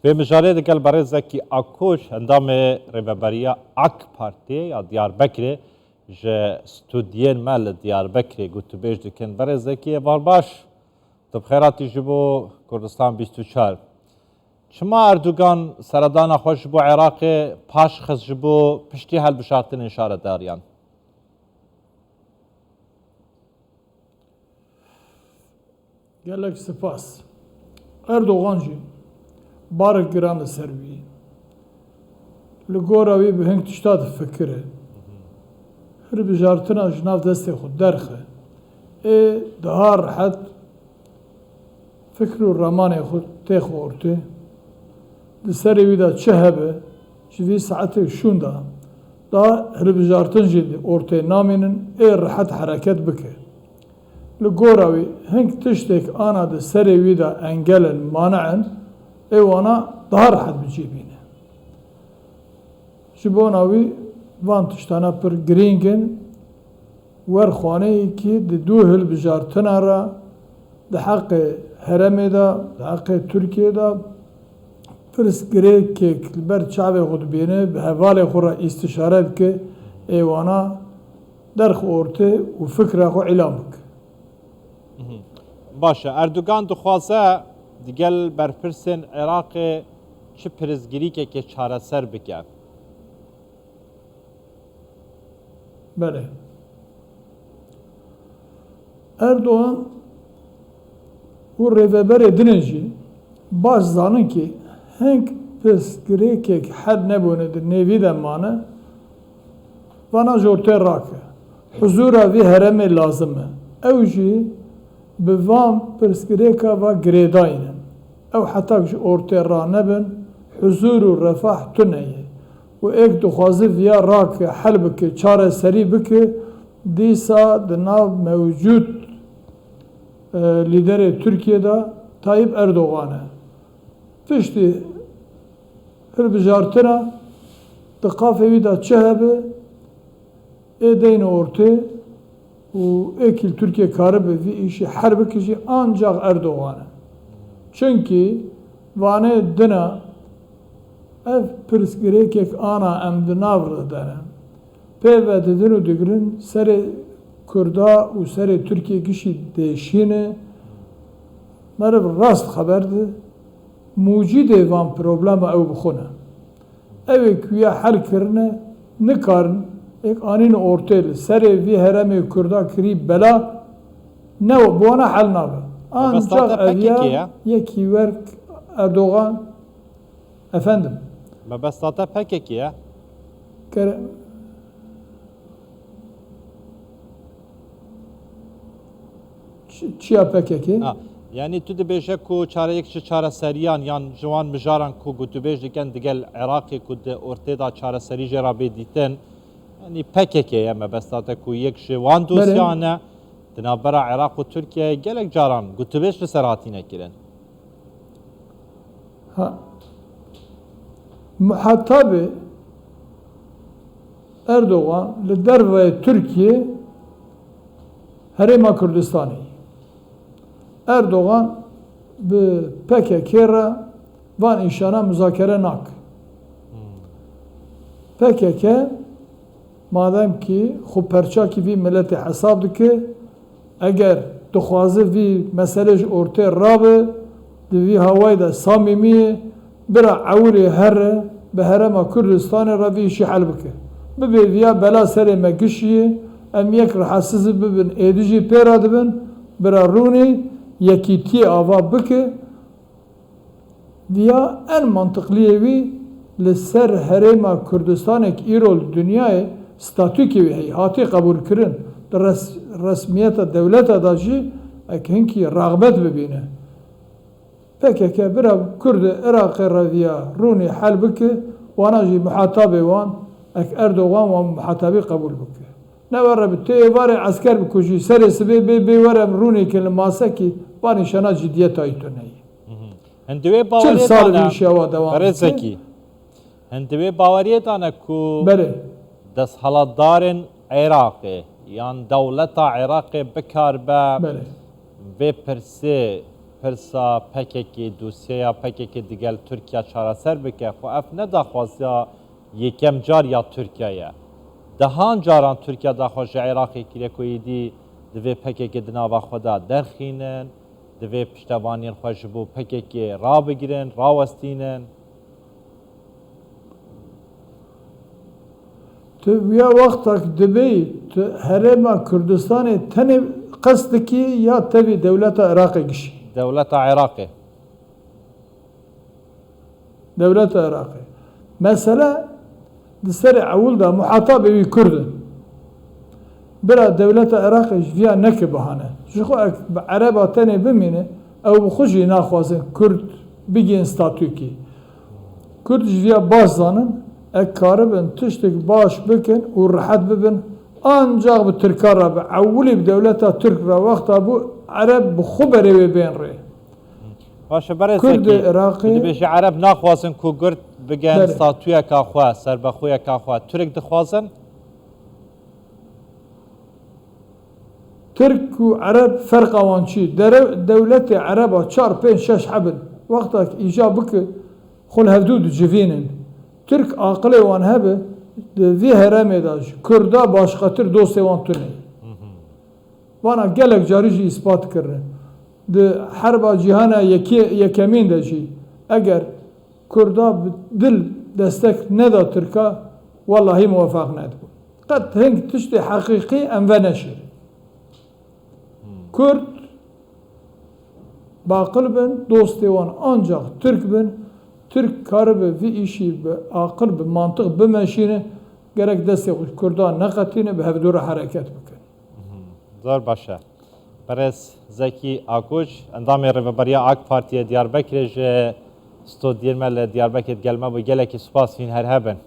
بمجاري دقل برزكي أكوش هندام ريبابريا أك بارتي يا ديار بكري جا ستوديين مال ديار بكري قلت بيش دكن برزكي بارباش طب خيراتي جبو كردستان 24 شما اردوغان سردان خوش بو عراقي باش خز جبو پشتی هل بشارتن انشاره داريان gelek spas. Erdoğan jî barek giran li ser wî. Li gora wî bi hing tişta difikire. Hilbijartina ji nav destê xwe derxe. Ê daha rehet fikr û remanê xwe tê xwe ortê. Di serê wî de çi hebe ji vî saetê şûn da daha hilbijartin jî ortê namînin ê rehet hereket bike. Li gora wî hing tiştek ana di serê wî de engelin manein ê wana daha rehet bicêbîne. Ji bona wî van tiştana pir girîng in werxwaneyekî di dû hilbijartina re di heqê heremê de di heqê Tirkiye de pirsgirêkek li ber çavê xwe dibîne bi hevalê xwe re îstişare dike ê wana derxwe ortê û fikra xwe îlan bike. باشه اردوغان دخوازه دیگل برپرسن عراق چه پرزگیری که چاره سر بکه Bele. Erdoğan û rêveberê din jî baş zanin ki heng pirsgirêkek her nebûne di nêvî de mane vana ji ortê rake. Huzûra vî heremê lazim e. Ew jî bi van pirsgirêka ve girêdayînin. Ew hetak ji ortê ranebin huzûr û refah tuneye. û êk dixwaze viya rake hel bike çareserî bike dîsa di nav mewcûd lîderê Tirkiye'de Tayyip Erdoğan e. Piştî hilbijartina di qafê wî de çi hebe ê deyne ortê û êkî Tirkiye karibe vî îşî her bike jî ancak Erdoğan e. Çünkü vanê dina ev pirsgirêkek ana em di nav re dene. Pêve didin û digirin serê Kurda û serê Tirkiye gişî değişîne meriv rast xeber di mucîdê van problema ew bixune. Ew ê kuya hel kirine nikarin êk anîne ortê li serê vî heremê Kurda kirî bela ne bu wana hel nabe. Ancak eviya yekî werk Erdoğan efendim مبسطة PKK ya çiya PKK yani tu dibêje ku çareyek ji çareseriyan yan ciwan mijaran ku gotûbêj dikin digel Iraqê ku di ortê da çareserî jê ra bêdîtin yani PKK ye mebestate ku yek ji wan dosyan e di navbera Iraq û Tirkiye gelek caran gotûbêj li ser hatîne kirin. Muhatabı Erdoğan li derve Türkiye Herêma Kurdistanê. Erdoğan bi PKK re van îşana müzakere nak. PKK madem ki xwe perçakî vî milletê hesab dike eger dixwaze vî mesele ji ortê rabe di vî hawayê de samîmî bira ewrê here bi Herêma Kurdistanê re vî îşî hel bike. Bibe viya bela serê me gişiye em yek rihesiz bibin êdî jî pêra dibin bira rûnê yekîtiyê ava bike viya en mantıqliyê wî li ser Herêma Kurdistanê ki îro li dünyayê statûkê wî heye hatî qebûl kirin di resmiyeta dewleta da jî ek hinkî ragbet bibîne. PKK bira Kurd Iraqê re viya rûnê hel bike wana jî muhatabê wan ek Erdoğan wan muhatabî qebûl bike. Ne were bi tê varê esker bikujî serê sibê bê were em rûnekê li masekî van îşana ciddiyeta îtoneyê. Hindî wê baweriyê hindî wê baweriyê dane ku desthilatdarên Iraqê yan dewleta Iraqê bikar be vê pirsê پرسا پککی دوسیه پککی دیگل ترکیه چارەسەر بکە خو اف نەداخوازیا یەکەم جار یا تورکیایە دەهان جاران تورکیا داخواز ji Iraqê kirêkoyî dî divê pekekê di nava xwe da derxînin divê piştevaniyên xwe ji bo pekekê rabigirin rawestînin Tu ya wextek dibê tu Herêma Kurdistanê tenê qest dikî ya tevî dewleta Iraqê gişî. dewleta Iraqê Devleta Iraqê. Mesele di serê ewil da muhatabê wî Kurd in. Bira devleta Iraqê ji vîya neke bihane. Ji xwe bi Ereba tenê bimîne ew bi xwe jî naxwazin Kurd bigihên statûkî. Kurd ji vîya baş zanin ek karibin tiştek baş bikin û rihet bibin ancak bi Tirka re bi ewilî bi devleta Türk re wexta bu Ereb bi xwe berê wê bên rê. باشه برای Kurd زکی Iraqê دبیجی عرب نخوازن که گرد بگن بله. ستاتویا که خواه سربخویا که خواه ترک دخوازن Türk û Ereb ferqa wan çi? Devletê Ereba 4-5-6 hebin. Wexta ki îja bike xul hevdû dicivînin. Türk aqilê wan hebe di vî herêmê da jî Kurda başqatir dostê wan tune. Wana gelek carî jî îspat kirine. Di herba cîhana yekemîn de jî eger Kurda bi dil destek neda Tirka wallahî muwefaq nedibû. Qet hing tiştê heqîqî em ve neşir. Kurd baqil bin, dostê wan ancak Türk bin, Türk karibe vî îşî bi aqil bi mantık bimeşîne gerek destê xwe Kurdan neqetîne bi hevdû re hereket bikin. زار باشه برای زکی آکوش اندامی ریوبریا آک پارتیه دیاربکر جه ستو دیرمل دیاربکر گلمه و گله که سپاس فین هر هبن